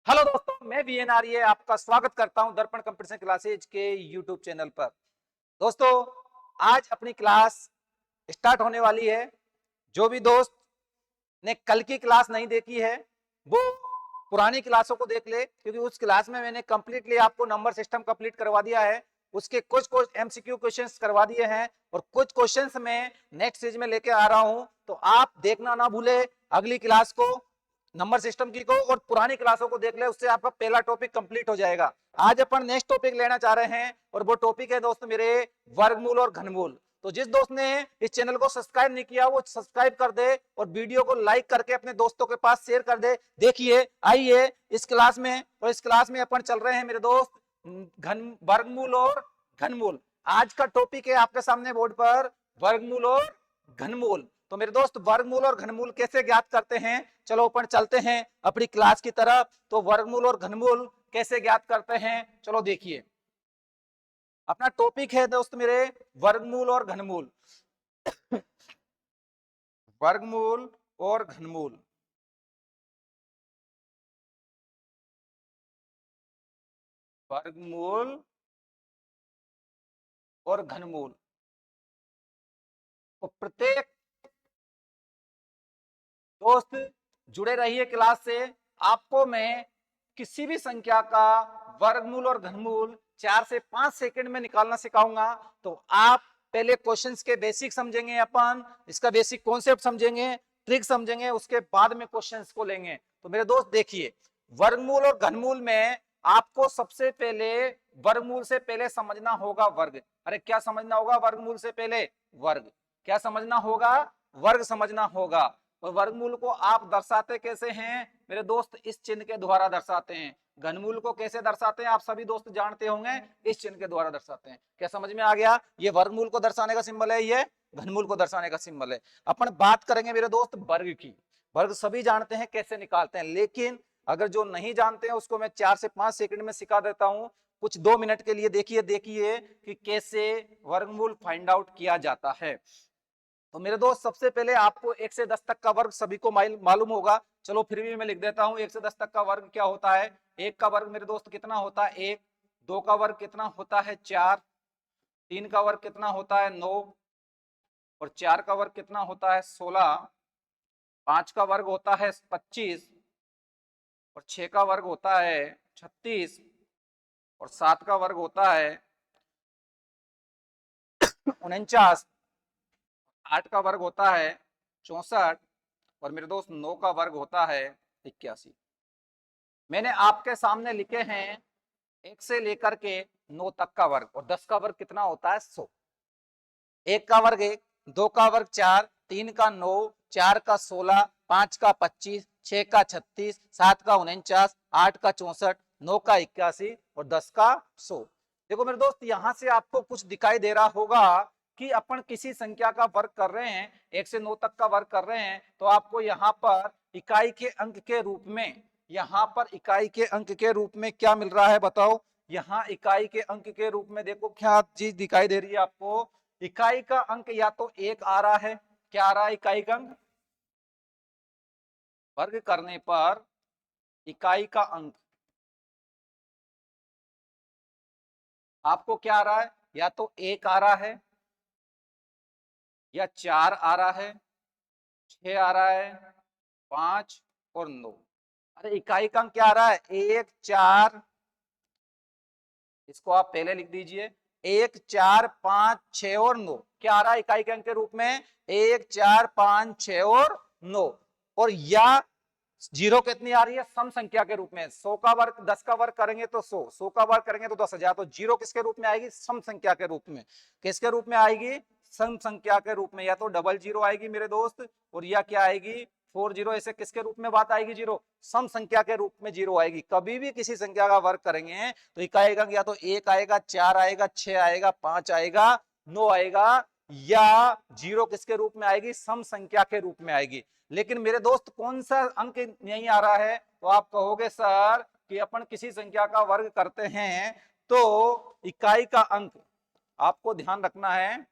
Hello दोस्तों, मैं V N आर्य आपका स्वागत करता हूं दर्पण कंपटीशन क्लासेज के यूट्यूब चैनल पर। दोस्तों, आज अपनी क्लास स्टार्ट होने वाली है। जो भी दोस्त ने कल की क्लास नहीं देखी है वो पुरानी क्लासों को देख ले, क्योंकि उस क्लास में मैंने कंप्लीटली आपको नंबर सिस्टम कंप्लीट करवा दिया है। उसके कुछ एमसीक्यू क्वेश्चंस करवा दिए हैं और कुछ क्वेश्चंस मैं नेक्स्ट सीरीज में लेके आ रहा हूं, तो आप देखना ना भूले अगली क्लास को, नंबर सिस्टम की को, और पुरानी क्लासों को देख ले, उससे आपका पहला टॉपिक कंप्लीट हो जाएगा। आज अपन नेक्स्ट टॉपिक लेना चाह रहे हैं और वो टॉपिक है दोस्त मेरे वर्गमूल और घनमूल। तो जिस दोस्त ने इस चैनल को सब्सक्राइब नहीं किया वो सब्सक्राइब कर दे और वीडियो को लाइक करके अपने दोस्तों के पास शेयर कर दे। देखिए, आइए इस क्लास में, और इस क्लास में अपन चल रहे हैं मेरे दोस्त घन वर्गमूल और घनमूल। आज का टॉपिक है आपके सामने बोर्ड पर वर्गमूल और घनमूल। तो मेरे दोस्त, वर्गमूल और घनमूल कैसे ज्ञात करते हैं, चलो अपन चलते हैं अपनी क्लास की तरफ। तो वर्गमूल और घनमूल कैसे ज्ञात करते हैं, चलो देखिए। अपना टॉपिक है दोस्त मेरे वर्गमूल और घनमूल। वर्गमूल और घनमूल। वर्गमूल और घनमूल। तो प्रत्येक दोस्त जुड़े रहिए क्लास से। आपको मैं किसी भी संख्या का वर्गमूल और घनमूल 4 से 5 सेकंड में निकालना सिखाऊंगा। तो आप पहले क्वेश्चंस के बेसिक समझेंगे, अपन इसका बेसिक कॉन्सेप्ट समझेंगे, ट्रिक समझेंगे, उसके बाद में क्वेश्चंस को लेंगे। तो मेरे दोस्त देखिए, वर्गमूल और घनमूल में आपको सबसे पहले वर्गमूल से पहले समझना होगा वर्ग। अरे क्या समझना होगा वर्गमूल से पहले? वर्ग। क्या समझना होगा? वर्ग समझना होगा। और वर्गमूल को आप दर्शाते कैसे हैं मेरे दोस्त? इस चिन्ह के द्वारा दर्शाते हैं। घनमूल को कैसे दर्शाते हैं आप सभी दोस्त जानते होंगे, इस चिन्ह के द्वारा दर्शाते हैं। क्या समझ में आ गया? ये वर्गमूल को दर्शाने का सिंबल है, ये घनमूल को दर्शाने का सिंबल है। अपन बात करेंगे मेरे दोस्त वर्ग की। वर्ग सभी जानते हैं कैसे निकालते हैं, लेकिन अगर जो नहीं जानते हैं उसको मैं 4 से 5 सेकंड में सिखा देता हूं। कुछ 2 मिनट के लिए देखिए देखिए कि कैसे वर्गमूल फाइंड आउट किया जाता है। तो मेरे दोस्त, सबसे पहले आपको 1 से 10 तक का वर्ग सभी को मालूम होगा। चलो फिर भी मैं लिख देता हूं, 1 से 10 तक का वर्ग क्या होता है। 1 का वर्ग मेरे दोस्त कितना होता है? 1। 2 का वर्ग कितना होता है? 4। 3 का वर्ग कितना होता है? 9। और 4 का वर्ग कितना होता है? 16। 5 का वर्ग होता है 25। और 6 का वर्ग होता है 36। और 7 का वर्ग होता है 49। 8 का वर्ग होता है 64। और मेरे दोस्त 9 का वर्ग होता है 81। मैंने आपके सामने लिखे हैं 1 से लेकर के 9 तक का वर्ग, और 10 का वर्ग कितना होता है? 100। 1 का वर्ग 1, 2 का वर्ग 4, 3 का 9, 4 का 16, 5 का 25, 6 का 36, 7 का 49, 8 का 64, 9 का 81 और 10 का 100। देखो मेरे दोस्त, यहां से आपको कुछ दिखाई दे रहा होगा कि अपन किसी संख्या का वर्ग कर रहे हैं, 1 से 9 तक का वर्ग कर रहे हैं, तो आपको यहाँ पर इकाई के अंक के रूप में, यहाँ पर इकाई के अंक के रूप में क्या मिल रहा है बताओ? यहाँ इकाई के अंक के रूप में देखो क्या चीज दिखाई दे रही है आपको? इकाई का अंक या तो 1 आ रहा है। क्या आ रहा है इकाई का अंक? वर्ग करने पर इकाई का अंक आपको क्या आ रहा है? या तो 1 आ रहा है, या 4 आ रहा है, 6 आ रहा है, 5 और 9। अरे इकाई का अंक क्या आ रहा है? 1, 4। इसको आप पहले लिख दीजिए। 1, 4, 5, 6 और 9 क्या आ रहा है इकाई के अंक के रूप में? 1, 4, 5, 6 और 9। और या जीरो कितनी आ रही है? सम संख्या के रूप में। 100 का वर्ग 10 का वर्ग करेंगे तो 100, 100 का वर्ग करेंगे तो 10,000। तो जीरो किसके रूप में आएगी? सम संख्या के रूप में। किसके रूप में आएगी? सम संख्या के रूप में। या तो डबल जीरो आएगी मेरे दोस्त, और या क्या आएगी? 40। ऐसे किसके रूप में बात आएगी? जीरो। सम संख्या के रूप में जीरो आएगी। कभी भी किसी संख्या का वर्ग करेंगे तो इकाई का या तो 1 आएगा, 4 आएगा, 6 आएगा, 5 आएगा, 9 आएगा, या जीरो किसके रूप में आएगी? सम संख्या के रूप में आएगी। लेकिन मेरे दोस्त, कौन सा अंक नहीं आ रहा है? तो आप कहोगे सर कि अपन किसी संख्या का वर्ग करते हैं तो इकाई का अंक, आपको ध्यान रखना है,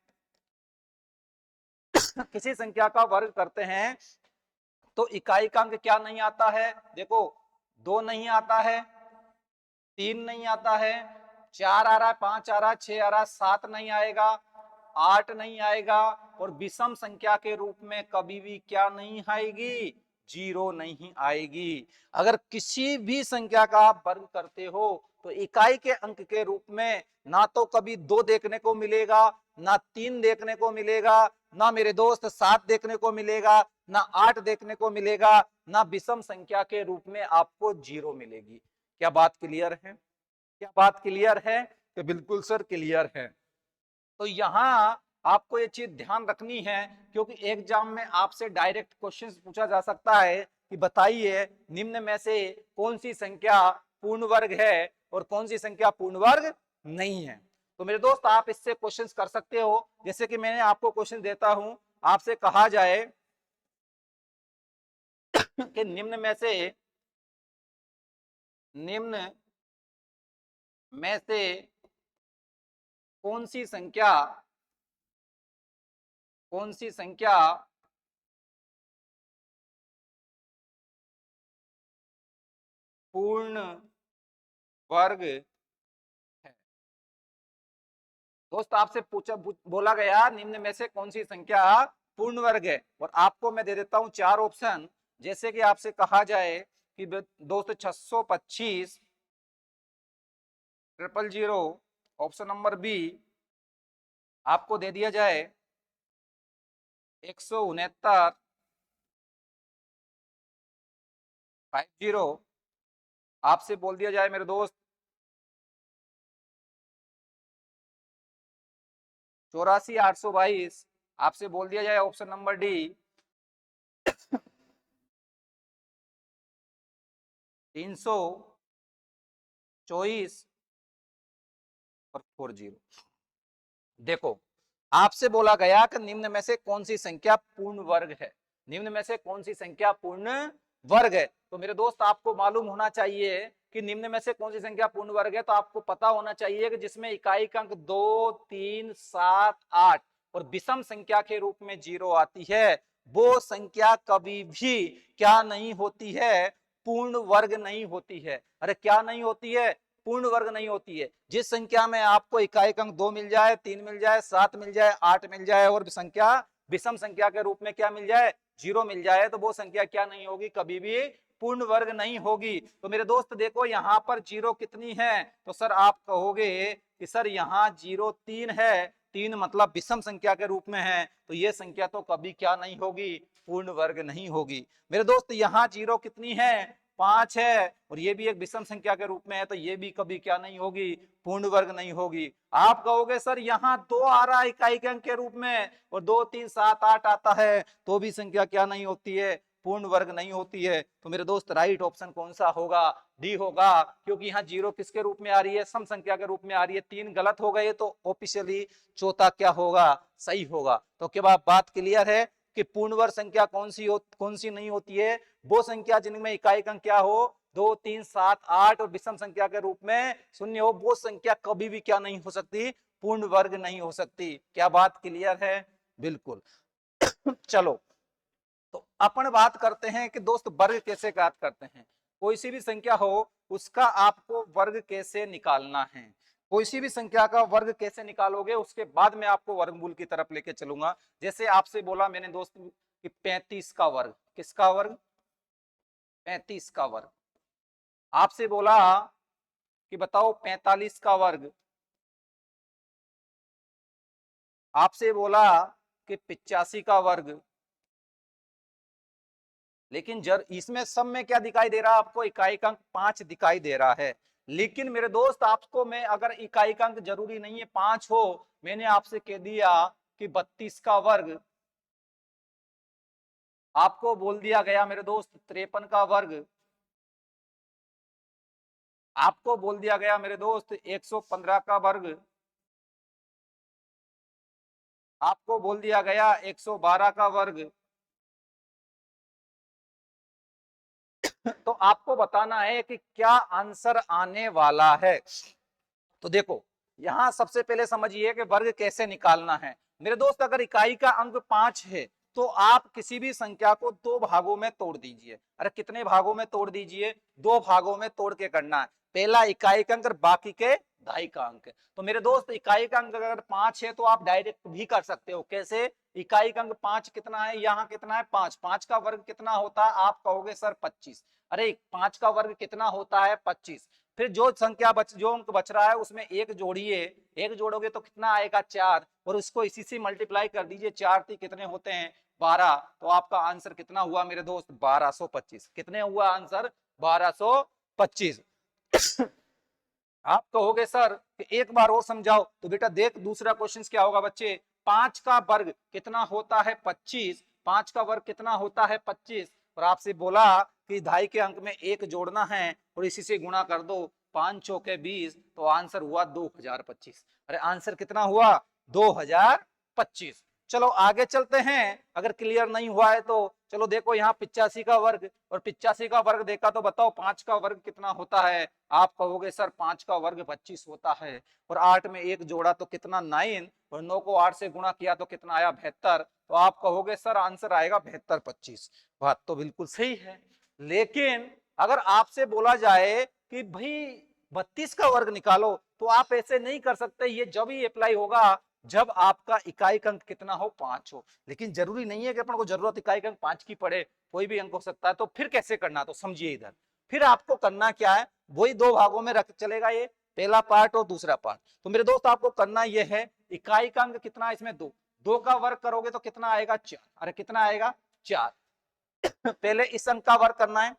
किसी संख्या का वर्ग करते हैं तो इकाई का अंक क्या नहीं आता है? देखो, 2 नहीं आता है, 3 नहीं आता है, 4 आ रहा है, 5 आ रहा है, 6 आ रहा है, 7 नहीं आएगा, 8 नहीं आएगा, और विषम संख्या के रूप में कभी भी क्या नहीं आएगी, 0 नहीं आएगी। अगर किसी भी संख्या का आप वर्ग करते हो तो इकाई के अंक के रूप में ना तो कभी 2 देखने को मिलेगा, ना 3 देखने को मिलेगा, ना मेरे दोस्त 7 देखने को मिलेगा, ना 8 देखने को मिलेगा, ना विषम संख्या के रूप में आपको 0 मिलेगी। क्या बात क्लियर है? क्या बात क्लियर है? तो बिल्कुल सर क्लियर है। तो यहां आपको ये चीज ध्यान रखनी है, क्योंकि एग्जाम में आपसे डायरेक्ट क्वेश्चन पूछा जा सकता है कि बताइए निम्न में से कौन सी संख्या पूर्ण वर्ग है और कौन सी संख्या पूर्ण वर्ग नहीं है। तो मेरे दोस्त आप इससे क्वेश्चंस कर सकते हो। जैसे कि मैंने आपको क्वेश्चन देता हूं, आपसे कहा जाए कि निम्न में से कौन सी संख्या पूर्ण वर्ग है। दोस्त आपसे बोला गया निम्न में से कौन सी संख्या पूर्ण वर्ग है, और आपको मैं दे देता हूं 4 ऑप्शन। जैसे कि आपसे कहा जाए कि दोस्त 625 000, ऑप्शन नंबर बी। आपको दे दिया जाए 169 50। आपसे बोल दिया जाए मेरे दोस्त 84 822। आपसे बोल दिया जाए ऑप्शन नंबर डी 324 और 40। देखो आपसे बोला गया कि निम्न में से कौन सी संख्या पूर्ण वर्ग है, निम्न में से कौन सी संख्या पूर्ण वर्ग है। तो मेरे दोस्त आपको मालूम होना चाहिए कि निम्न में से कौन सी संख्या पूर्ण वर्ग है। तो आपको पता होना चाहिए कि जिसमें इकाई का अंक 2 3 7 8 और विषम संख्या के रूप में 0 आती है, वो संख्या कभी भी क्या नहीं होती है, पूर्ण वर्ग नहीं होती है। अरे क्या नहीं होती है, पूर्ण वर्ग नहीं होती है। जिस संख्या में आपको इकाई अंक 2 मिल जाए, 3 मिल जाए, 7 मिल जाए, 8 मिल जाए और संख्या विषम संख्या के रूप में क्या मिल जाए, 0 मिल जाए, तो वो संख्या क्या नहीं होगी, कभी भी पूर्ण वर्ग नहीं होगी। तो मेरे दोस्त देखो यहाँ पर 0 कितनी है, तो सर आप कहोगे कि सर यहाँ 0 3 है, 3 मतलब विषम संख्या के रूप में है, तो ये संख्या तो कभी क्या नहीं होगी, पूर्ण वर्ग नहीं होगी। मेरे दोस्त यहाँ 0 कितनी है, 5 है, और ये भी एक विषम संख्या के रूप में है, तो ये भी कभी क्या नहीं होगी, पूर्ण वर्ग नहीं होगी। आप कहोगे सर यहाँ 2 आ रहा है इकाई के अंक के रूप में और 2 3 7 8 आता है, तो भी संख्या क्या नहीं होती है, पूर्ण वर्ग नहीं होती है। तो मेरे दोस्त राइट ऑप्शन कौन सा होगा, डी होगा, क्योंकि यहाँ 0 किसके रूप में आ रही है, सम संख्या के रूप में आ रही है। 3 गलत हो गए तो ऑफिशियली चौथा क्या होगा, सही होगा। तो क्या बात क्लियर है कि पूर्ण वर्ग संख्या कौन सी नहीं होती है, वो संख्या जिनमें इकाई अंक क्या हो, 2 3 7 8 और विषम संख्या के रूप में 0 हो, वो संख्या कभी भी क्या नहीं हो सकती, पूर्ण वर्ग नहीं हो सकती। क्या बात क्लियर है? बिल्कुल। चलो तो अपन बात करते हैं कि दोस्त वर्ग कैसे ज्ञात करते हैं। कोई सी भी संख्या हो उसका आपको वर्ग कैसे निकालना है, कोई सी भी संख्या का वर्ग कैसे निकालोगे, उसके बाद मैं आपको वर्गमूल की तरफ लेके चलूंगा। जैसे आपसे बोला मैंने दोस्त कि 35 का वर्ग, किसका वर्ग, 35 का वर्ग। आपसे बोला कि बताओ 45 का वर्ग, आपसे बोला कि 85 का वर्ग। लेकिन जब इसमें सब में क्या दिखाई दे रहा है आपको, इकाई का अंक 5 दिखाई दे रहा है। लेकिन मेरे दोस्त आपको मैं अगर इकाई का अंक जरूरी नहीं है 5 हो, मैंने आपसे कह दिया कि 32 का वर्ग, आपको बोल दिया गया मेरे दोस्त 53 का वर्ग, आपको बोल दिया गया मेरे दोस्त 115 का वर्ग, आपको बोल दिया गया 112 का वर्ग। तो आपको बताना है कि क्या आंसर आने वाला है। तो देखो यहां सबसे पहले समझिए कि वर्ग कैसे निकालना है। मेरे दोस्त अगर इकाई का अंक 5 है तो आप किसी भी संख्या को दो भागों में तोड़ दीजिए। अरे कितने भागों में तोड़ दीजिए? दो भागों में तोड़ के करना है। पहला इकाई का अंक और बाकी के दहाई का अंक। तो मेरे दोस्त इकाई का अंक अगर 5 है तो आप डायरेक्ट भी कर सकते हो। कैसे? इकाई का अंक 5 कितना है? यहाँ कितना है? 5। 5 का वर्ग कितना होता है? आप कहोगे सर 25। अरे 5 का वर्ग कितना होता है? 25। फिर जो संख्या जो अंक बच रहा है उसमें एक जोड़िए, एक जोड़ोगे तो कितना आएगा? 4, और उसको इसी से मल्टीप्लाई कर दीजिए। 4 3 कितने होते हैं? 12। तो आपका आंसर कितना हुआ मेरे दोस्त? 1225। कितने हुआ आंसर? 1225। आप कहोगे सर कि एक बार और समझाओ, तो बेटा देख दूसरा क्वेश्चन क्या होगा बच्चे। 5 का वर्ग कितना होता है? 25। 5 का वर्ग कितना होता है? 25। और आपसे बोला कि दहाई के अंक में एक जोड़ना है और इसी से गुणा कर दो। 5 चौके 20, तो आंसर हुआ 2025। अरे आंसर कितना हुआ? 2025। चलो आगे चलते हैं। अगर क्लियर नहीं हुआ है तो चलो देखो यहाँ 85 का वर्ग और 85 का वर्ग देखा तो बताओ 5 का वर्ग कितना होता है? आप कहोगे सर 5 का वर्ग 25 होता है, और 8 में एक जोड़ा तो कितना? 9, और 9 को 8 से गुणा किया तो कितना आया? 72। तो आप कहोगे सर आंसर आएगा 7225। बात तो बिल्कुल सही है, लेकिन अगर आपसे बोला जाए कि भाई 32 का वर्ग निकालो, तो आप ऐसे नहीं कर सकते। ये जब ही अप्लाई होगा जब आपका इकाई का अंक कितना हो? 5 हो। लेकिन जरूरी नहीं है कि अपन को जरूरत इकाई का अंक 5 की पड़े, कोई भी अंक हो सकता है। तो फिर कैसे करना? तो समझिए इधर। फिर आपको करना क्या है? वही दो भागों में रख चलेगा, ये पहला पार्ट और दूसरा पार्ट। तो मेरे दोस्त आपको करना यह है, इकाई का अंक कितना है इसमें? 2। 2 का वर्ग करोगे तो कितना आएगा? 4। अरे कितना आएगा? 4। पहले इस अंक का वर्ग करना है,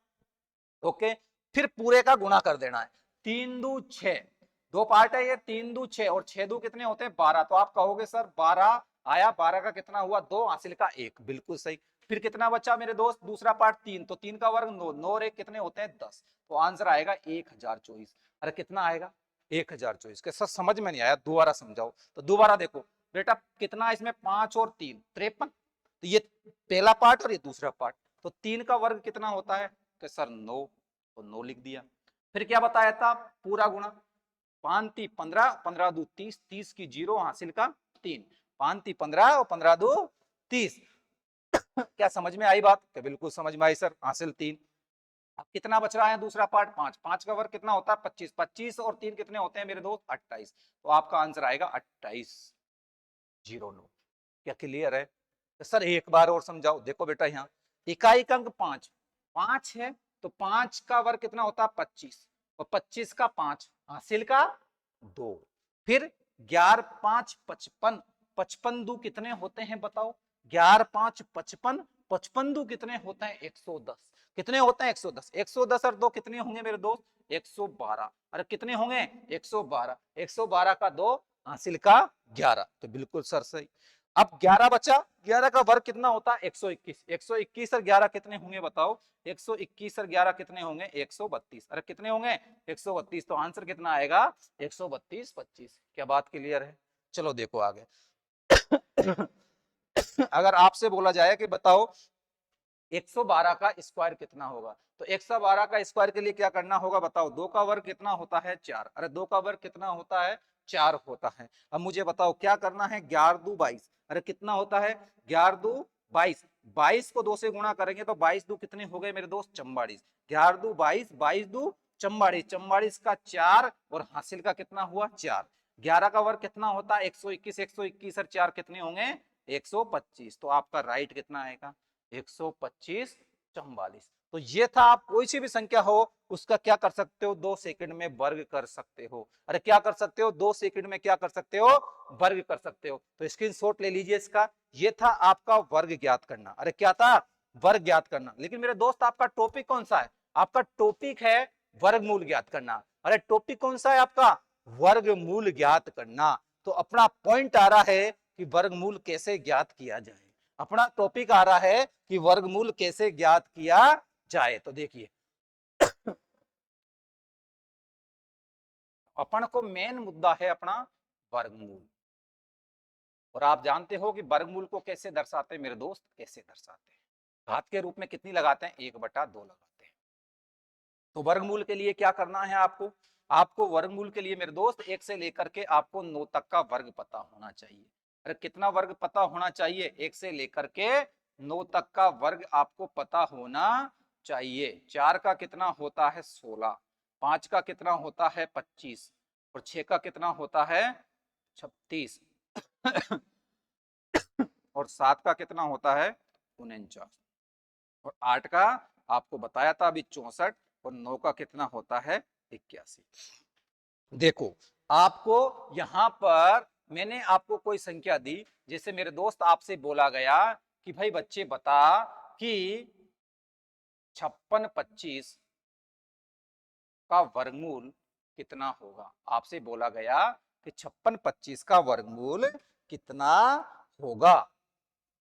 ओके। फिर पूरे का गुणा कर देना है। 3 दू 6, दो पार्ट है ये। 3 दू 6 और 6 दू कितने होते हैं? 12। तो आप कहोगे सर 12 आया, 12 का कितना हुआ? 2, हासिल का 1। बिल्कुल सही। फिर कितना बचा मेरे दोस्त? दूसरा पार्ट 3, तो 3 का वर्ग 9, 9 और 1 कितने होते हैं? 10। तो आंसर आएगा 1024। अरे कितना आएगा? 1024। के सर समझ में नहीं आया, दोबारा समझाओ। तो दोबारा देखो बेटा, कितना इसमें? 5 और 3 53। तो ये पहला पार्ट और ये दूसरा पार्ट। तो 3 का वर्ग कितना होता है? कि सर 9। तो 9 लिख दिया। फिर क्या बताया था? पूरा गुणा। 5 3 15, 15 दू 30, 30 की 0, हासिल का 3। 5 3 15 और 15 दू 30। क्या समझ में आई बात? क्या बिल्कुल समझ में आई सर, हासिल 3। अब कितना बच रहा है दूसरा पार्ट? 5। 5 का वर्ग कितना होता है? 25। 25 और 3 कितने होते हैं मेरे दोस्त? 28। तो आपका आंसर आएगा 2809। क्या क्लियर है? तो सर एक बार और समझाओ। देखो बेटा यहाँ इकाई का अंक 5 5 है, तो 5 का वर्ग कितना होता है? 25, और 25 का 5, हासिल का 2। फिर 11 5 55, 55 दू कितने होते हैं बताओ? 11 5 55, 55 दू कितने होते हैं? 110। कितने होते हैं? 110। 110 और 2 कितने होंगे मेरे दोस्त? 112। अरे कितने होंगे? 112। 112 का 2, हासिल का 11। तो बिल्कुल सर सही। अब 11 बचा। 11 का वर्ग कितना होता है? 121। 121 और 11 कितने होंगे बताओ? 121 और 11 कितने होंगे? 132। अरे कितने होंगे? 132। तो आंसर कितना आएगा? 132 25। क्या बात क्लियर है? चलो देखो आगे। अगर आपसे बोला जाए कि बताओ 112 का स्क्वायर कितना होगा, तो 112 का स्क्वायर के लिए क्या करना होगा बताओ? 2 का वर्ग कितना होता है? 4। अरे 2 का वर्ग कितना होता है? 4 होता है। अब मुझे बताओ क्या करना है? 11 दू 22। अरे कितना होता है? 11 दू 22। 22 को 2 से गुणा करेंगे तो 22 दू कितने हो गए मेरे दोस्त? 44। 11 दू 22, 22 दू 44, 44 का 4 और हासिल का कितना हुआ? 4। 11 का वर्ग कितना होता है? 121। 121 और 4 कितने होंगे? 125। तो आपका राइट कितना आएगा? 125 44। तो ये था, आप कोई सी भी संख्या हो उसका क्या कर सकते हो? 2 सेकंड में वर्ग कर सकते हो। अरे क्या कर सकते हो? 2 सेकंड में क्या कर सकते हो? वर्ग कर सकते हो। तो स्क्रीनशॉट ले लीजिए इसका। ये था आपका वर्ग ज्ञात करना। अरे क्या था? वर्ग ज्ञात करना। लेकिन मेरे दोस्त आपका टॉपिक कौन सा है? आपका टॉपिक है वर्गमूल ज्ञात करना। अरे टॉपिक कौन सा है आपका? वर्गमूल ज्ञात करना। तो अपना पॉइंट आ रहा है कि वर्गमूल कैसे ज्ञात किया जाए। अपना टॉपिक आ रहा है कि वर्गमूल कैसे ज्ञात किया जाए। तो देखिए अपन को मेन मुद्दा है अपना वर्गमूल। और आप जानते हो कि वर्गमूल को कैसे दर्शाते हैं मेरे दोस्त? कैसे दर्शाते हैं? घात के रूप में कितनी लगाते हैं? 1/2 लगाते हैं। तो वर्गमूल के लिए क्या करना है आपको? आपको वर्गमूल के लिए मेरे दोस्त 1 से लेकर के आपको 9 तक का वर्ग पता होना चाहिए। अरे कितना वर्ग पता होना चाहिए? 1 से लेकर के 9 तक का वर्ग आपको पता होना चाहिए। 4 का कितना होता है 16, 5 का कितना होता है 25 और 6 का कितना होता है 36 और 7 का कितना होता है 49 और 8 का आपको बताया था अभी 64 और 9 का कितना होता है 81। देखो आपको यहां पर मैंने आपको कोई संख्या दी, जैसे मेरे दोस्त आपसे बोला गया कि भाई बच्चे बता कि 56 25 का वर्गमूल कितना होगा। आपसे बोला गया कि 56 25 का वर्गमूल कितना होगा।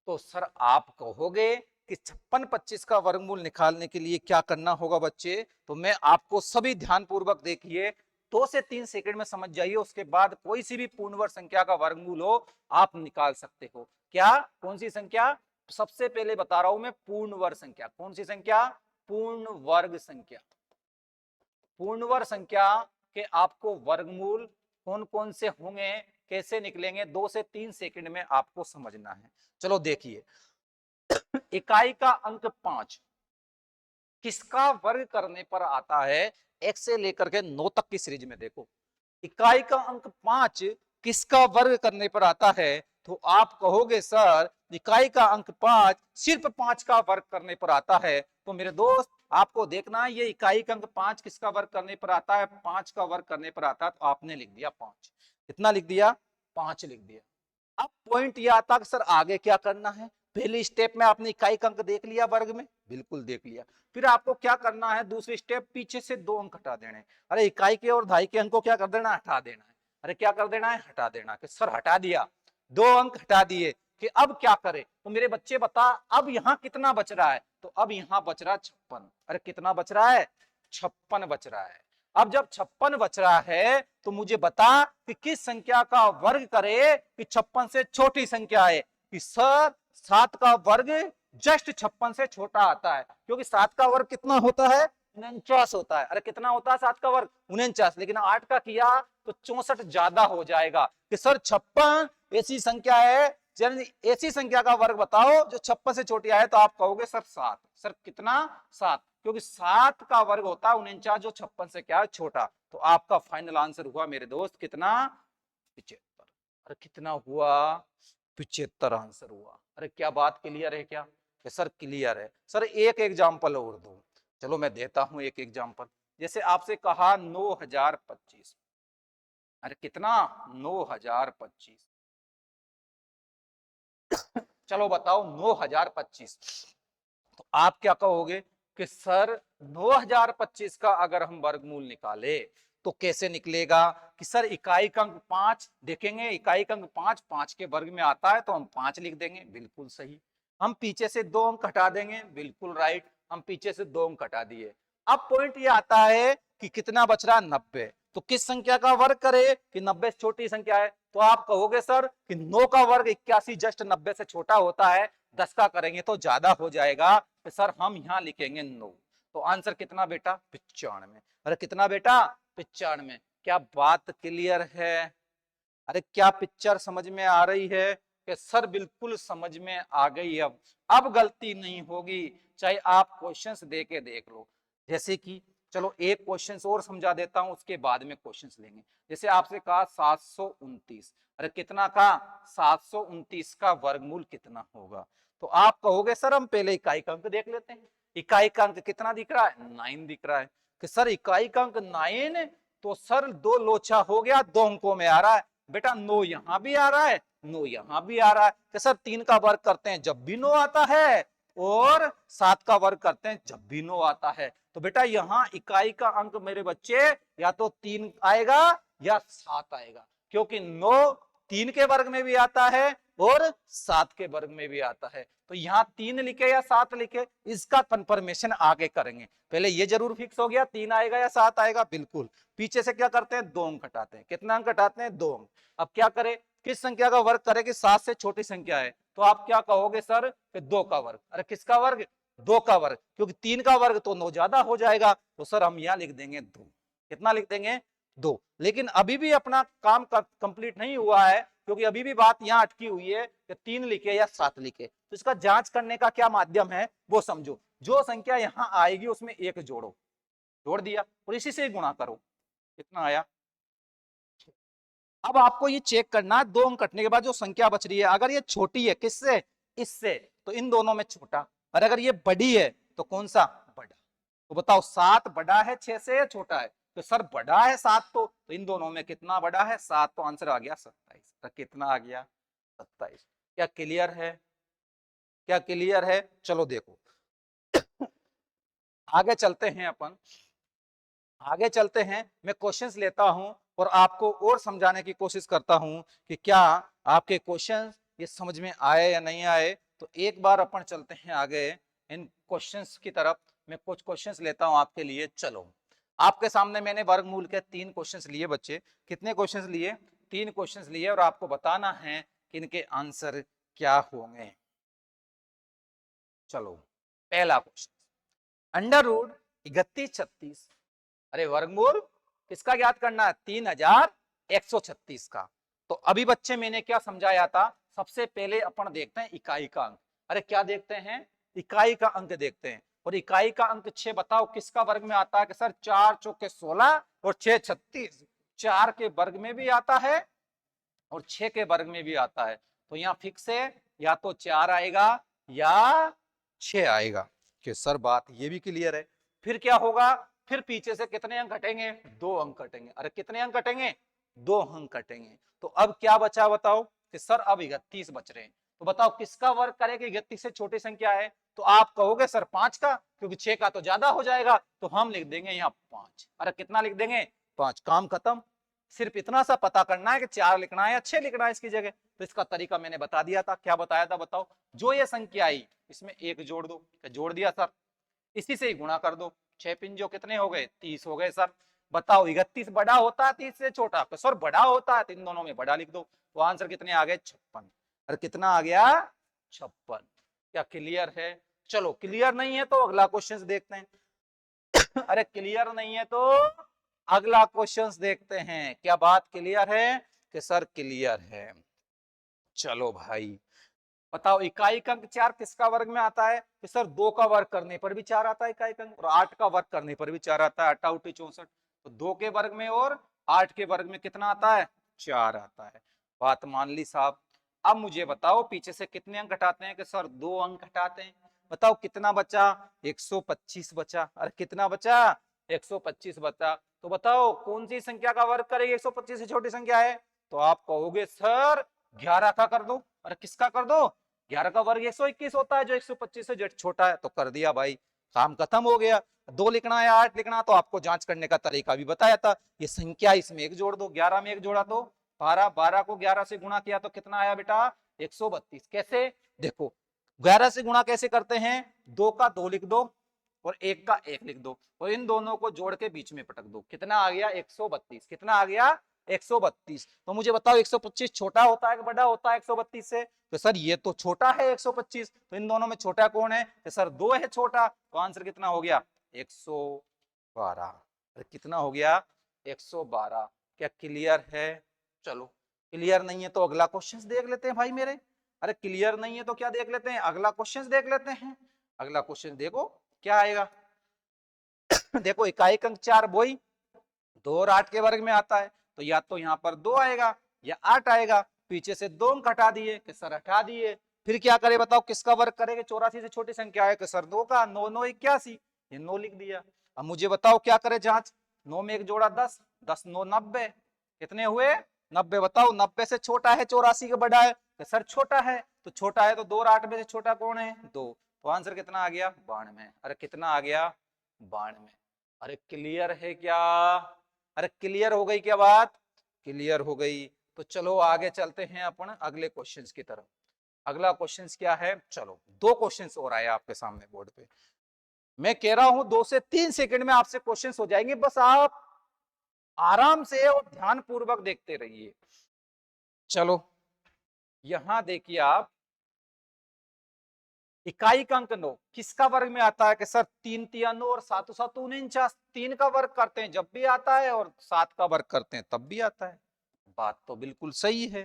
तो सर आप कहोगे कि 56 25 का वर्गमूल निकालने के लिए क्या करना होगा बच्चे, तो मैं आपको सभी ध्यानपूर्वक देखिए 2 से 3 सेकंड में समझ जाइए, उसके बाद कोई सी भी पूर्ण वर्ग संख्या का वर्गमूल हो आप निकाल सकते हो। क्या, कौन सी संख्या? सबसे पहले बता रहा हूं मैं पूर्ण वर्ग संख्या। कौन सी संख्या? पूर्ण वर्ग संख्या। पूर्ण वर्ग संख्या के आपको वर्गमूल कौन कौन से होंगे, कैसे निकलेंगे, 2 से 3 सेकंड में आपको समझना है। चलो देखिए, इकाई का अंक 5 किसका वर्ग करने पर आता है? 1 से लेकर के 9 तक की सीरीज में देखो, इकाई का अंक 5 किसका वर्ग करने पर आता है? तो आप कहोगे सर इकाई का अंक 5 सिर्फ 5 का वर्ग करने पर आता है। तो मेरे दोस्त आपको देखना है ये इकाई का अंक 5 किसका वर्ग करने पर आता है? 5 का वर्ग करने पर आता है। तो आपने लिख दिया 5। कितना लिख दिया? 5 लिख दिया। अब पॉइंट ये आता है सर आगे क्या करना है। पहली स्टेप में आपने इकाई का अंक देख लिया वर्ग में, बिल्कुल देख लिया। फिर आपको क्या करना है, दूसरी स्टेप पीछे से 2 अंक हटा देने। अरे इकाई के और धाई के अंक को क्या कर देना? हटा देना है। अरे क्या कर देना है? हटा देना। कि सर हटा दिया, 2 अंक हटा दिए, कि अब क्या करें? तो मेरे बच्चे बता अब यहां कितना बच रहा है? तो अब यहां बच रहा है 56। अरे कितना बच रहा है? 56 बच रहा है। अब जब 56 बच रहा है तो मुझे बता कि किस संख्या का वर्ग करे कि 56 से छोटी संख्या है? कि सर 7 का वर्ग जस्ट 56 से छोटा आता है, क्योंकि 7 का वर्ग कितना होता है? 49 होता है। अरे कितना होता है 7 का वर्ग? 49। लेकिन 8 का किया तो 64 ज्यादा हो जाएगा। कि सर 56 ऐसी संख्या है, ऐसी संख्या का वर्ग बताओ जो 56 से छोटी आए। तो आप कहोगे सर 7। सर कितना? 7, क्योंकि 7 का वर्ग होता है 49 जो 56 से क्या है? छोटा। तो आपका फाइनल आंसर हुआ मेरे दोस्त कितना? 75। अरे कितना हुआ? 75 आंसर हुआ। अरे क्या बात क्लियर है क्या? सर क्लियर है। सर एक एग्जाम्पल और दो। चलो मैं देता हूं एक एग्जाम्पल। जैसे आपसे कहा 9025। अरे कितना? 9025। चलो बताओ 9025। तो आप क्या कहोगे कि सर 9025 का अगर हम वर्गमूल निकाले तो कैसे निकलेगा? कि सर इकाई का अंक 5 देखेंगे, इकाई का अंक 5 5 के वर्ग में आता है तो हम 5 लिख देंगे, बिल्कुल सही। हम पीछे से 2 अंक हटा देंगे, बिल्कुल राइट। हम पीछे से 2 अंक हटा दिए। अब पॉइंट ये आता है कि कितना बच रहा? 90। तो किस संख्या का वर्ग करे कि 90 से छोटी संख्या है? तो आप कहोगे सर कि 9 का वर्ग 81 जस्ट 90 से छोटा होता है, 10 का करेंगे तो ज्यादा हो जाएगा। तो सर हम यहां लिखेंगे 9। तो आंसर कितना बेटा? 95। अरे कितना बेटा? 95। क्या बात क्लियर है? अरे क्या पिक्चर समझ में आ रही है? कि सर बिल्कुल समझ में आ गई। अब गलती नहीं होगी, चाहे आप क्वेश्चंस दे के देख लो। जैसे कि चलो एक क्वेश्चन और समझा देता हूं, उसके बाद में क्वेश्चंस लेंगे। जैसे आपसे कहा 729। अरे कितना का? 729 का वर्गमूल कितना होगा? तो आप कहोगे सर हम पहले इकाई का अंक देख लेते हैं। इकाई का अंक कितना दिख रहा है? 9 दिख रहा है। कि सर इकाई का अंक 9, तो सर 2 लोचा हो गया, 2 अंकों में आ रहा है। बेटा 9 यहां भी आ रहा है, 9 यहां भी आ रहा है। कि सर 3 का वर्ग करते हैं जब भी 9 आता है, और 7 का वर्ग करते हैं जब भी 9 आता है। तो बेटा यहां इकाई का अंक मेरे बच्चे या तो 3 आएगा या 7 आएगा, क्योंकि 9 3 के वर्ग में भी आता है और 7 के वर्ग में भी आता है। तो यहाँ 3 लिखे या 7 लिखे, इसका कंफर्मेशन आगे करेंगे। पहले ये जरूर फिक्स हो गया 3 आएगा या 7 आएगा, बिल्कुल। पीछे से क्या करते हैं? 2 अंक घटाते हैं। कितना अंक घटाते हैं? 2 अंक। अब क्या करें? किस संख्या का वर्ग करें कि 7 से छोटी संख्या है? तो आप क्या कहोगे सर कि 2 का वर्ग। अरे किसका वर्ग? 2 का वर्ग, क्योंकि 3 का वर्ग तो 9 ज्यादा हो जाएगा। तो सर हम यहाँ लिख देंगे 2। कितना लिख देंगे? 2। लेकिन अभी भी अपना काम कंप्लीट नहीं हुआ है, क्योंकि अभी भी बात यहाँ अटकी हुई है कि 3 लिखे या 7 लिखे। तो इसका जांच करने का क्या माध्यम है वो समझो। जो संख्या यहां आएगी उसमें एक जोड़ो, जोड़ दिया और इसी से गुणा करो, कितना आया। अब आपको ये चेक करना है 2 अंक कटने के बाद जो संख्या बच रही है, अगर ये छोटी है किससे, इससे, तो इन दोनों में छोटा, और अगर ये बड़ी है तो कौन सा, बड़ा। तो बताओ 7 बड़ा है 6 से या छोटा है, तो सर बड़ा है 7, तो इन दोनों में कितना बड़ा है 7, तो आंसर आ गया 27। तो कितना आ गया 27। क्या क्लियर है, क्या क्लियर है। चलो देखो आगे चलते हैं अपन, आगे चलते हैं, मैं क्वेश्चंस लेता हूं और आपको और समझाने की कोशिश करता हूं कि क्या आपके क्वेश्चंस ये समझ में आए या नहीं आए। तो एक बार अपन चलते हैं आगे इन क्वेश्चंस की तरफ। मैं कुछ क्वेश्चंस लेता हूं आपके लिए। चलो आपके सामने मैंने वर्गमूल के 3 क्वेश्चंस लिए बच्चे। कितने क्वेश्चंस लिए, 3 क्वेश्चंस लिए, और आपको बताना है कि इनके आंसर क्या होंगे। चलो पहला क्वेश्चन, अंडर रूट 3136, अरे वर्गमूल किसका ज्ञात करना है, 3136 का। तो अभी बच्चे मैंने क्या समझाया था, सबसे पहले अपन देखते हैं इकाई का अंक। अरे क्या देखते हैं, इकाई का अंक देखते हैं। और इकाई का अंक 6 बताओ किसका वर्ग में आता है, कि सर 4 चौके 16 और 6 36, 4 के वर्ग में भी आता है और 6 के वर्ग में भी आता है। तो यहाँ फिक्स है, या तो 4 आएगा या 6 आएगा। कि सर बात ये भी क्लियर है। फिर क्या होगा, फिर पीछे से कितने अंक घटेंगे, 2 अंक घटेंगे। अरे कितने अंक घटेंगे, 2 अंक घटेंगे। तो अब क्या बचा बताओ, कि सर अब 31 बच रहे हैं। तो बताओ किसका वर्ग करेगा, 31 से छोटी संख्या है। तो आप कहोगे सर 5 का, क्योंकि 6 का तो ज्यादा हो जाएगा। तो हम लिख देंगे यहाँ 5। अरे कितना लिख देंगे, 5। काम खत्म। सिर्फ इतना सा पता करना है कि 4 लिखना है या 6 लिखना है इसकी जगह। तो इसका तरीका मैंने बता दिया था। क्या बताया था बताओ, जो ये संख्या आई इसमें 1 जोड़ दो, जोड़ दिया सर, इसी से ही गुणा कर दो। 6 पिंजो कितने हो गए, 30 हो गए सर। बताओ 31 बड़ा होता है 30 से छोटा, तो सर बड़ा होता है, तो इन दोनों में बड़ा लिख दो। तो आंसर कितने आ गए, 56। और कितना आ गया, 56। क्या क्लियर है। चलो क्लियर नहीं है तो अगला क्वेश्चन देखते हैं। अरे क्लियर नहीं है तो अगला क्वेश्चन देखते हैं। क्या बात क्लियर है, कि सर क्लियर है। चलो भाई बताओ इकाई अंक 4 किसका वर्ग में आता है, कि सर 2 का वर्ग करने पर भी 4 आता है इकाई अंक, और 8 का वर्ग करने पर भी 4 आता है। 8 × 64, तो 2 के वर्ग में और 8 के वर्ग में कितना आता है, 4 आता है। बात मान ली साहब। अब मुझे बताओ पीछे से कितने अंक घटाते हैं, कि सर 2 अंक घटाते हैं। बताओ कितना बचा, 125 बचा। अरे कितना बचा, 125 बचा। तो बताओ कौन सी संख्या का वर्ग करेगी, 125 से छोटी संख्या है। तो आप कहोगे सर 11 का कर दो। अरे किसका कर दो, 11 का वर्ग 121 होता है, जो 125 से जेड छोटा है। तो कर दिया भाई, काम खत्म हो गया। 2 लिखना या 8 लिखना, तो आपको जांच करने का तरीका भी बताया था। ये संख्या इसमें 1 जोड़ दो, 11 में 1 जोड़ा तो 12, 12 को 11 से गुणा किया तो कितना आया बेटा, 132। कैसे, देखो 11 से गुणा कैसे करते हैं, 2 का 2 लिख दो और 1 का 1 लिख दो, और इन दोनों को जोड़ के बीच में पटक दो। कितना आ गया, 132। कितना आ गया, 132। तो मुझे बताओ 125 छोटा होता है कि बड़ा होता है 132 से, तो सर ये तो छोटा है 125। तो इन दोनों में छोटा कौन है, तो सर 2 है छोटा। तो आंसर कितना हो गया, 112। कितना हो गया, 112। क्या क्लियर है। चलो क्लियर नहीं है तो अगला क्वेश्चन देख लेते हैं भाई मेरे। अरे क्लियर नहीं है तो क्या देख लेते हैं, अगला क्वेश्चन देख लेते हैं। अगला क्वेश्चन देखो क्या आएगा। देखो इकाई अंक 4 वही 2 और 8 के वर्ग में आता है, तो या तो यहाँ पर 2 आएगा या 8 आएगा। पीछे से 2 अंक हटा दिए, कि सर हटा दिए। फिर क्या करे बताओ, किसका वर्ग करेंगे, 84 से छोटी संख्या है, कि सर 2 का। 9 9 81, ये 9 लिख दिया। अब मुझे बताओ क्या करे जांच, 9 में 1 जोड़ा 10, 10 9 90, कितने हुए 90। बताओ 90 से छोटा है 84 के बड़ा है, कि सर छोटा है। तो छोटा है तो 2 और 8 में से छोटा कौन है, 2। तो आंसर कितना आ गया, 92। अरे कितना आ गया, 92। अरे क्लियर है क्या, अरे क्लियर हो गई क्या बात, क्लियर हो गई। तो चलो आगे चलते हैं अपन अगले क्वेश्चंस की तरफ। अगला क्वेश्चंस क्या है, चलो 2 क्वेश्चंस और आए आपके सामने बोर्ड पे। मैं कह रहा हूं 2 से 3 सेकंड में आपसे क्वेश्चंस हो जाएंगे, बस आप आराम से और ध्यान पूर्वक देखते रहिए। चलो यहां देखिए आप, इकाई का अंक 9 किसका वर्ग में आता है, कि सर 3 3 9 और 7 7 49। 3 का वर्ग करते हैं जब भी आता है और 7 का वर्ग करते हैं तब भी आता है। बात तो बिल्कुल सही है।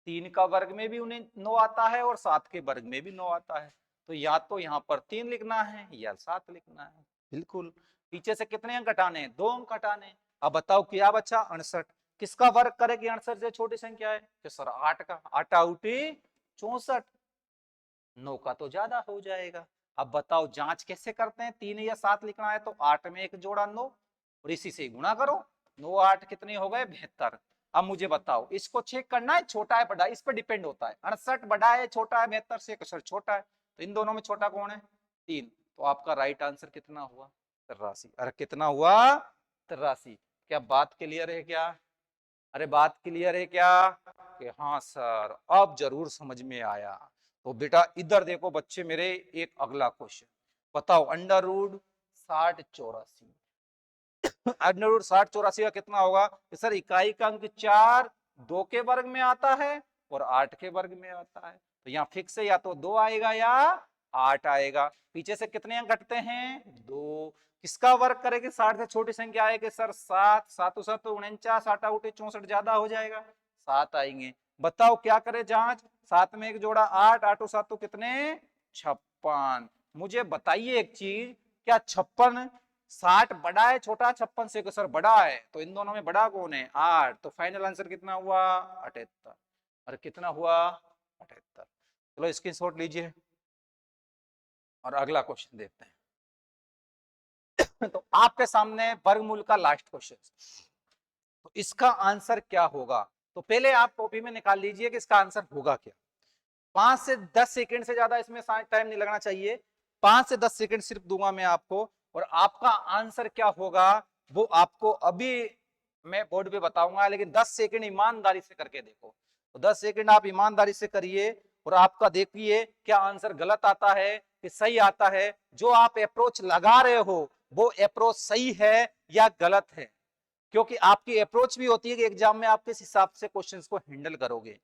3 का वर्ग में भी उन्हें 9 आता है और 7 के वर्ग में भी 9 आता है, तो या तो यहाँ पर 3 लिखना है या 7 लिखना है। बिल्कुल। पीछे से कितने अंक घटाने हैं? 2 अंक घटाने। अब बताओ क्या बचा? 68। किसका वर्ग करे कि 68 से छोटी संख्या है? कि सर 8 का। 8 आउटी 64, 9 का तो ज्यादा हो जाएगा। अब बताओ जांच कैसे करते हैं? 3 या 7 लिखना है तो 8 में एक जोड़ा 9 और इसी से गुणा करो। 9 8 कितने हो गए? 72। अब मुझे बताओ इसको चेक करना है छोटा है बड़ा, इस पर डिपेंड होता है। 68 बड़ा है छोटा है 72 से? सर छोटा है। तो इन दोनों में छोटा कौन है? 3। तो आपका राइट आंसर कितना हुआ? 83। अरे कितना हुआ? 83। क्या बात क्लियर है क्या? अरे बात क्लियर है क्या? कि हाँ सर अब जरूर समझ में आया। तो बेटा इधर देखो बच्चे मेरे, एक अगला क्वेश्चन बताओ। अंडर रूट 60 84, अंडर रूट 60 84 का कितना होगा? तो सर इकाई का अंक 4 2 के वर्ग में आता है और 8 के वर्ग में आता है, तो यहाँ फिक्स है, या तो 2 आएगा या 8 आएगा। पीछे से कितने अंक घटते हैं? 2। किसका वर्ग करेगी? 60 से छोटी संख्या आएगी सर 7। 7 7 49, 8 आउटे 64 ज्यादा हो जाएगा, 7 आएंगे। बताओ क्या करे जांच? 7 में एक जोड़ा 8, 8 7 कितने? 56। मुझे बताइए एक चीज, क्या 56 60 बड़ा है छोटा? 56 से? सर बड़ा है। तो इन दोनों में बड़ा कौन है? 8। तो फाइनल आंसर कितना हुआ? 78। और कितना हुआ? 78। चलो स्क्रीनशॉट लीजिए और अगला क्वेश्चन देखते हैं। तो आपके सामने वर्गमूल का लास्ट क्वेश्चन, तो इसका आंसर क्या होगा? तो पहले आप कॉपी में निकाल लीजिए कि इसका आंसर होगा क्या। 5 से 10 सेकंड से ज्यादा इसमें टाइम नहीं लगना चाहिए। 5 से 10 सेकंड सिर्फ दूंगा मैं आपको, और आपका आंसर क्या होगा वो आपको अभी मैं बोर्ड पे बताऊंगा, लेकिन 10 सेकंड ईमानदारी से करके देखो। तो 10 सेकंड आप ईमानदारी से करिए और आपका देखिए क्या आंसर गलत आता है कि सही आता है। जो आप अप्रोच लगा रहे हो वो अप्रोच सही है या गलत है, क्योंकि आपकी अप्रोच भी होती है कि एग्जाम में आप किस हिसाब से क्वेश्चंस को हैंडल करोगे।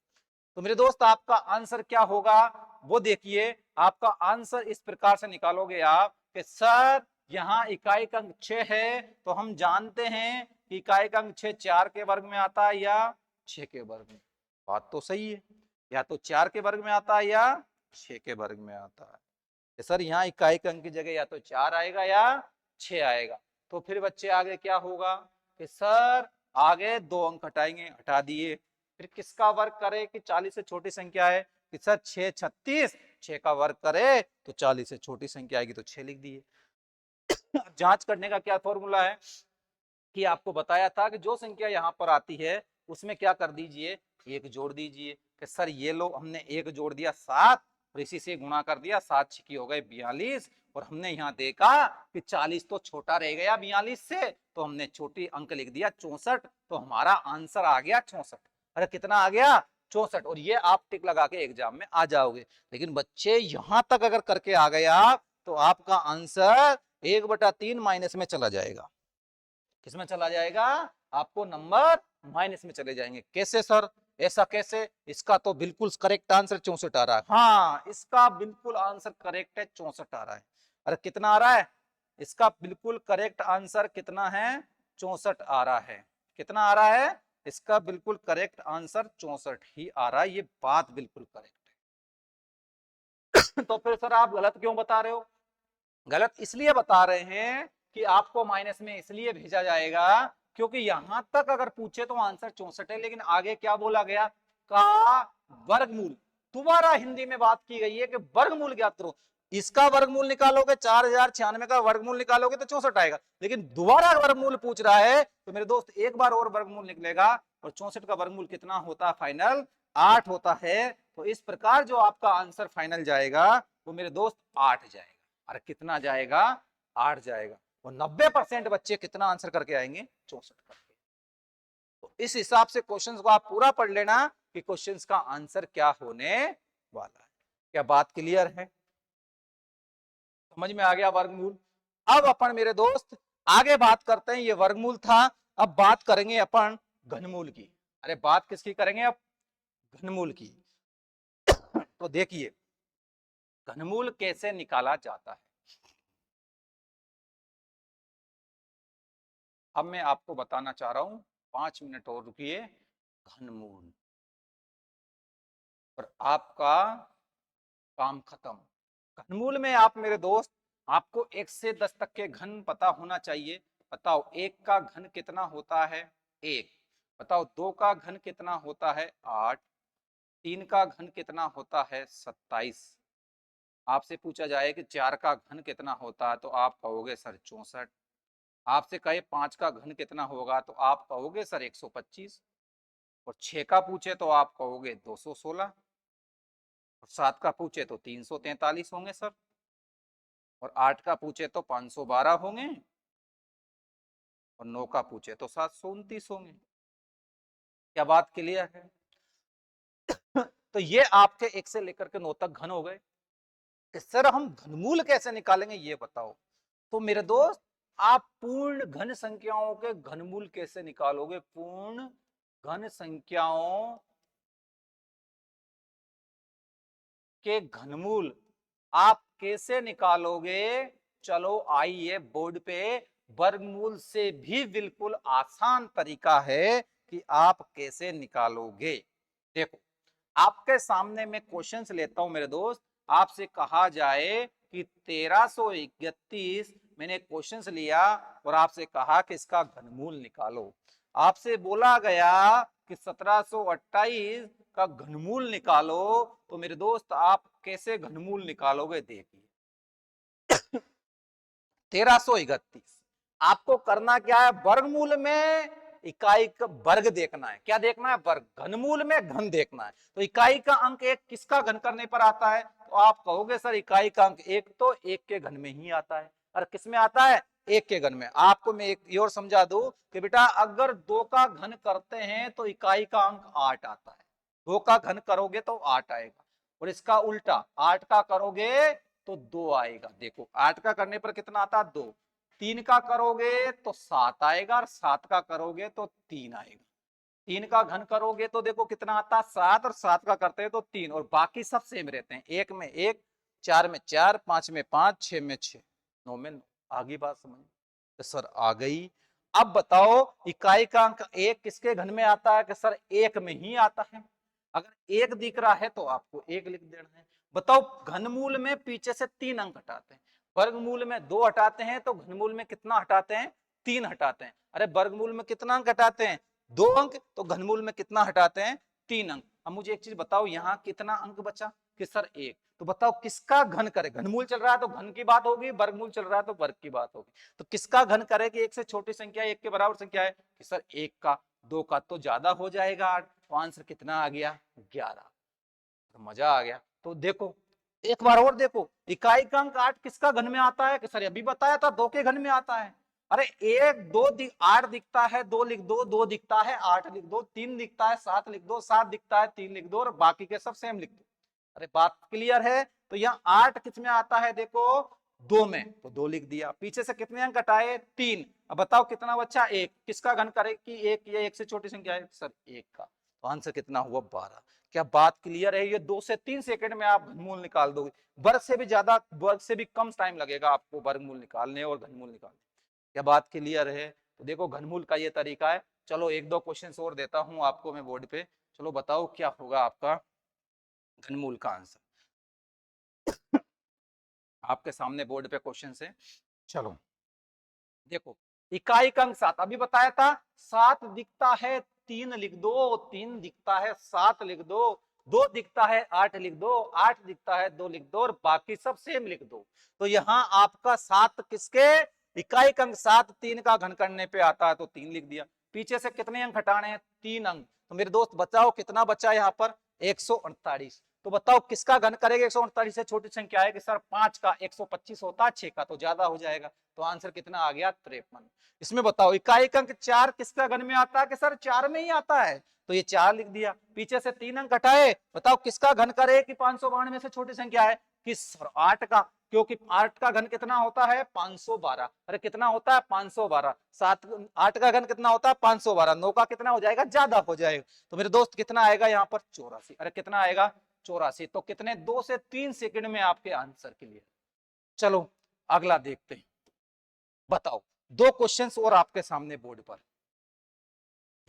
तो मेरे दोस्त आपका आंसर क्या होगा वो देखिए। आपका आंसर इस प्रकार से निकालोगे आप कि सर यहाँ इकाई का अंक 6 है, तो हम जानते हैं कि इकाई का अंक 6 4 के वर्ग में आता है या 6 के वर्ग में। बात तो सही है, या तो 4 के वर्ग में आता है या 6 के वर्ग में आता है। कि सर यहाँ इकाई का अंक की जगह या तो 4 आएगा या 6 आएगा। तो फिर बच्चे आगे क्या होगा कि सर आगे 2 अंक हटाएंगे, हटा दिए। फिर किसका वर्ग करे कि 40 से छोटी संख्या है? कि सर 6 36, 6 का वर्ग करे तो 40 से छोटी संख्या आएगी, तो 6 लिख दिए। जांच करने का क्या फॉर्मूला है कि आपको बताया था कि जो संख्या यहाँ पर आती है उसमें क्या कर दीजिए? एक जोड़ दीजिए। कि सर ये लो हमने एक जोड़ दिया 7 और इसी से गुणा कर दिया, 7 छिकी हो गए 42, और हमने यहाँ देखा कि 40 तो छोटा रह गया 42 से, तो हमने छोटी अंक लिख दिया 64, तो हमारा आंसर आ गया 64। अरे कितना आ गया? 64। और ये आप टिक लगा के एग्जाम में आ जाओगे। लेकिन बच्चे यहां तक अगर करके आ गए आप, तो आपका आंसर 1/3 माइनस में चला जाएगा। किसमें चला जाएगा? आपको नंबर माइनस में चले जाएंगे। कैसे सर? ऐसा कैसे? इसका तो बिल्कुल करेक्ट आंसर 64 आ रहा है। हाँ इसका बिल्कुल आंसर करेक्ट है, 64 आ रहा है। अरे कितना आ रहा है? इसका बिल्कुल करेक्ट आंसर कितना है? 64 आ रहा है। कितना आ रहा है? इसका बिल्कुल करेक्ट आंसर 64 ही आ रहा है। ये बात बिल्कुल करेक्ट है। तो फिर सर आप गलत क्यों बता रहे हो? गलत इसलिए बता रहे हैं कि आपको माइनस में इसलिए भेजा जाएगा क्योंकि यहां तक अगर पूछे तो आंसर 64 है, लेकिन आगे क्या बोला गया? का वर्गमूल। दोबारा हिंदी में बात की गई है कि वर्गमूल ज्ञात करो। इसका वर्गमूल निकालोगे 4096 का वर्गमूल निकालोगे तो 64 आएगा, लेकिन दोबारा वर्गमूल पूछ रहा है तो मेरे दोस्त एक बार और वर्गमूल निकलेगा, और 64 का वर्गमूल कितना होता है फाइनल? 8 होता है। तो इस प्रकार जो आपका आंसर फाइनल जाएगा वो मेरे दोस्त 8 जाएगा। अरे कितना जाएगा? 8 जाएगा। और 90% बच्चे कितना आंसर करके आएंगे? 64 करके। तो इस हिसाब से क्वेश्चंस को आप पूरा पढ़ लेना कि क्वेश्चंस का आंसर क्या होने वाला है। क्या बात क्लियर है? समझ में आ गया वर्गमूल? अब अपन मेरे दोस्त आगे बात करते हैं। ये वर्गमूल था, अब बात करेंगे अपन घनमूल की। अरे बात किसकी करेंगे अब? घनमूल की। तो देखिए घनमूल कैसे निकाला जाता है। अब मैं आपको बताना चाह रहा हूं, 5 मिनट और रुकिए। घनमूल और आपका काम खत्म। घनमूल में आप मेरे दोस्त, आपको 1 से 10 तक के घन पता होना चाहिए। बताओ 1 का घन कितना होता है? 1। बताओ 2 का घन कितना होता है? 8। 3 का घन कितना होता है? 27। आपसे पूछा जाए कि 4 का घन कितना होता है तो आप कहोगे सर 64। आपसे कहे 5 का घन कितना होगा तो आप कहोगे सर 125। और 6 का पूछे तो आप कहोगे 216। और 7 का पूछे तो 343 होंगे सर। और 8 का पूछे तो 512 होंगे। और 9 का पूछे तो 729 होंगे। क्या बात क्लियर है? तो ये आपके 1 से लेकर के 9 तक घन हो गए। सर हम घनमूल कैसे निकालेंगे ये बताओ। तो मेरे दोस्त, आप पूर्ण घन संख्याओं के घनमूल कैसे निकालोगे? पूर्ण घन संख्याओं के घनमूल आप कैसे निकालोगे? चलो आइए बोर्ड पे, वर्गमूल से भी बिल्कुल आसान तरीका है कि आप कैसे निकालोगे। देखो, आपके सामने मैं क्वेश्चंस लेता हूं मेरे दोस्त। आपसे कहा जाए कि 1331 मैंने क्वेश्चंस लिया और आपसे कहा कि इसका घनमूल निकालो। आपसे बोला गया कि 1728 का घनमूल निकालो, तो मेरे दोस्त आप कैसे घनमूल निकालोगे? देखिए 1331 आपको करना क्या है? वर्गमूल में इकाई का वर्ग देखना है। क्या देखना है? वर्ग। घनमूल में घन देखना है। तो इकाई का अंक 1 किसका घन करने पर आता है? तो आप कहोगे सर इकाई का अंक 1 तो 1 के घन में ही आता है। और किस में आता है? 1 के घन में। आपको मैं एक और समझा दूं कि बेटा अगर 2 का घन करते हैं तो इकाई का अंक 8 आता है। 2 का घन करोगे तो 8 आएगा। और इसका उल्टा 8 का करोगे तो 2 आएगा। देखो 8 का करने पर कितना आता है? 2। 3 का करोगे तो 7 आएगा और 7 का करोगे तो 3 आएगा। 3 का घन करोगे तो देखो कितना आता है? 7। और 7 का करते हैं तो 3। और बाकी सब सेम रहते हैं। 1 में 1, 4 में 4, 5 में 5, 6 में 6, 9 में 9। आगे बात समझ? तो सर आ गई। अब बताओ इकाई का अंक 1 किसके घन में आता है? कि सर 1 में ही आता है। अगर 1 दिख रहा है तो आपको 1 लिख देना है। बताओ घनमूल में पीछे से 3 अंक हटाते हैं। वर्गमूल में 2 हटाते हैं तो घनमूल में कितना हटाते हैं? 3 हटाते हैं। अरे वर्गमूल में कितना अंक हटाते हैं? 2 अंक। तो घनमूल में कितना हटाते हैं? 3 अंक। अब मुझे एक चीज बताओ, यहाँ कितना अंक बचा? कि सर 1। तो बताओ किसका घन करे? घनमूल चल रहा है तो घन की बात होगी, वर्गमूल चल रहा है तो वर्ग की बात होगी। तो किसका घन करे कि 1 से छोटी संख्या 1 के बराबर संख्या है? कि सर 1 का। 2 का तो ज्यादा हो जाएगा 8। तो आंसर कितना आ गया? 11। तो मजा आ गया। तो देखो एक बार और देखो, इकाई का अंक 8 किसका घन में आता है? कि सर अभी बताया था 2 के घन में आता है। अरे 1 2 8 दिखता है 2 लिख दो, 2 दिखता है 8 लिख दो, 3 दिखता है 7 लिख दो, 7 दिखता है 3 लिख दो और बाकी के सब सेम लिख दो। अरे बात क्लियर है? तो यहाँ 8 किस में आता है? देखो 2 में, तो 2 लिख दिया। पीछे से कितने अंक हटाए? 3। अब बताओ कितना बच्चा? 1। किसका घन करे कि 1? ये 1 से छोटी संख्या है सर 1 का। तो आंसर कितना हुआ? 12। क्या बात क्लियर है? ये 2 से 3 सेकंड में आप घनमूल निकाल दोगे। वर्ग से भी ज्यादा, वर्ग से भी कम टाइम लगेगा आपको वर्गमूल निकालने और घनमूल निकालने। क्या बात क्लियर है? तो देखो घनमूल का ये तरीका है। चलो 1-2 क्वेश्चन और देता हूं आपको मैं बोर्ड पे। चलो बताओ क्या होगा आपका घनमूल का आंसर। आपके सामने बोर्ड पे क्वेश्चन है। चलो देखो, इकाई का अंक 7 अभी बताया था। 7 दिखता है 3 लिख दो, 3 दिखता है 7 लिख दो, 2 दिखता है 8 लिख दो, 8 दिखता है 2 लिख दो और बाकी सब सेम लिख दो। तो यहाँ आपका 7 किसके? इकाई का अंक 7 3 का घन करने पे आता है तो 3 लिख दिया। पीछे से कितने अंक हटाने हैं? 3 अंक। तो मेरे दोस्त बचाओ कितना बचा यहाँ पर? 148। तो बताओ किसका घन करेगा? 148 से छोटी संख्या है कि सर 5 का 125 होता है, 6 का तो ज्यादा हो जाएगा। तो आंसर कितना आ गया? 53। इसमें बताओ इकाई का अंक 4 किसका घन में आता है? कि सर 4 में ही आता है तो ये 4 लिख दिया। पीछे से 3 अंक हटाए, बताओ किसका घन करे कि 592 से छोटी संख्या है? कि सर 8 का। क्योंकि 8 का घन कितना होता है? 512। अरे कितना होता है? 512। 8 का घन कितना होता है? 512। 9 का कितना हो जाएगा? ज्यादा हो जाएगा। तो मेरे दोस्त कितना आएगा यहाँ पर? 84। अरे कितना आएगा? 84। तो कितने? 2 से 3 सेकंड में आपके आंसर क्लियर। चलो अगला देखते हैं। बताओ 2 क्वेश्चंस और आपके सामने बोर्ड पर।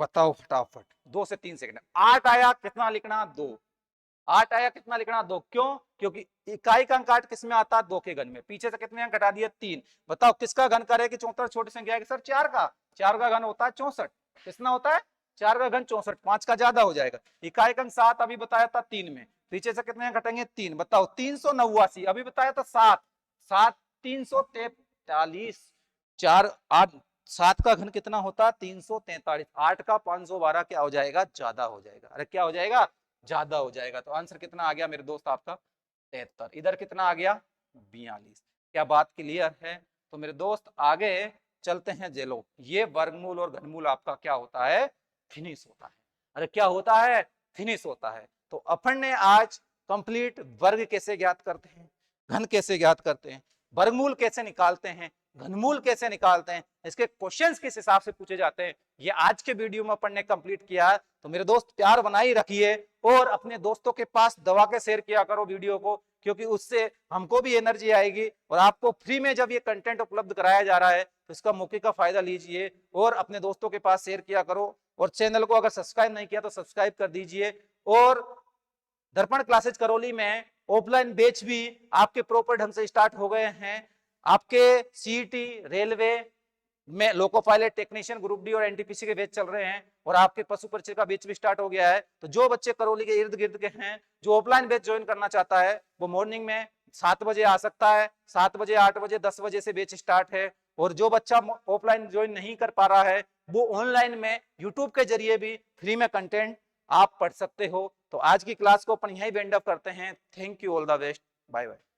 बताओ फटाफट 2 से 3 सेकंड। 8 आया, कितना लिखना? 2। 8 आया, कितना लिखना 2, क्यों? क्योंकि इकाई का अंक 8 किसमें आता है? 2 के घन में। पीछे से कितने अंक घटा दिए? 3। बताओ किसका घन करेगी 74 छोटी संख्या है? सर 4 का। 4 का घन होता है 64। कितना होता है? 4 का घन 64, 5 का ज्यादा हो जाएगा। इकाई का अंक 7 अभी बताया था 3 में, पीछे से कितने घटेंगे? 3। बताओ 389 अभी बताया था 7, 7 343, 4 8 7 का घन कितना होता है? 343। 8 का 512 क्या हो जाएगा? ज्यादा हो जाएगा। अरे क्या हो जाएगा? ज्यादा हो जाएगा। तो आंसर कितना आ गया मेरे दोस्त आपका? 73। इधर कितना आ गया? 42। क्या बात क्लियर है? तो मेरे दोस्त आगे चलते हैं। जेलो, ये वर्गमूल और घनमूल आपका क्या होता है? फिनिश होता है। अरे क्या होता है? फिनिश होता है। तो अपन ने आज कंप्लीट वर्ग कैसे ज्ञात करते हैं, घन कैसे ज्ञात करते हैं, वर्गमूल कैसे निकालते हैं, घनमूल कैसे निकालते हैं, इसके क्वेश्चंस किस हिसाब से पूछे जाते हैं, ये आज के वीडियो में अपन ने कंप्लीट किया है। तो मेरे दोस्त प्यार बनाई रखिए और अपने दोस्तों के पास दबा के शेयर किया करो वीडियो को, क्योंकि उससे हमको भी एनर्जी आएगी और आपको फ्री में जब ये कंटेंट उपलब्ध कराया जा रहा है तो इसका मौके का फायदा लीजिए और अपने दोस्तों के पास शेयर किया करो। और चैनल को अगर सब्सक्राइब नहीं किया तो सब्सक्राइब कर दीजिए। और दर्पण क्लासेज करौली में ऑफलाइन बैच भी आपके प्रॉपर ढंग से स्टार्ट हो गए हैं। आपके सीईटी, रेलवे में loco pilot technician, group D और एनटीपीसी के बैच चल रहे हैं और आपके पशु परिचय का बैच भी स्टार्ट हो गया है। तो जो बच्चे करौली के इर्द गिर्द के हैं, जो ऑफलाइन बैच ज्वाइन करना चाहता है, वो मॉर्निंग में 7 बजे आ सकता है। 7 बजे, 8 बजे, 10 बजे से बैच स्टार्ट है। और जो बच्चा ऑफलाइन ज्वाइन नहीं कर पा रहा है, वो ऑनलाइन में यूट्यूब के जरिए भी फ्री में कंटेंट आप पढ़ सकते हो। तो आज की क्लास को अपन यहीं वाइंड अप करते हैं। Thank you, all the best, bye bye.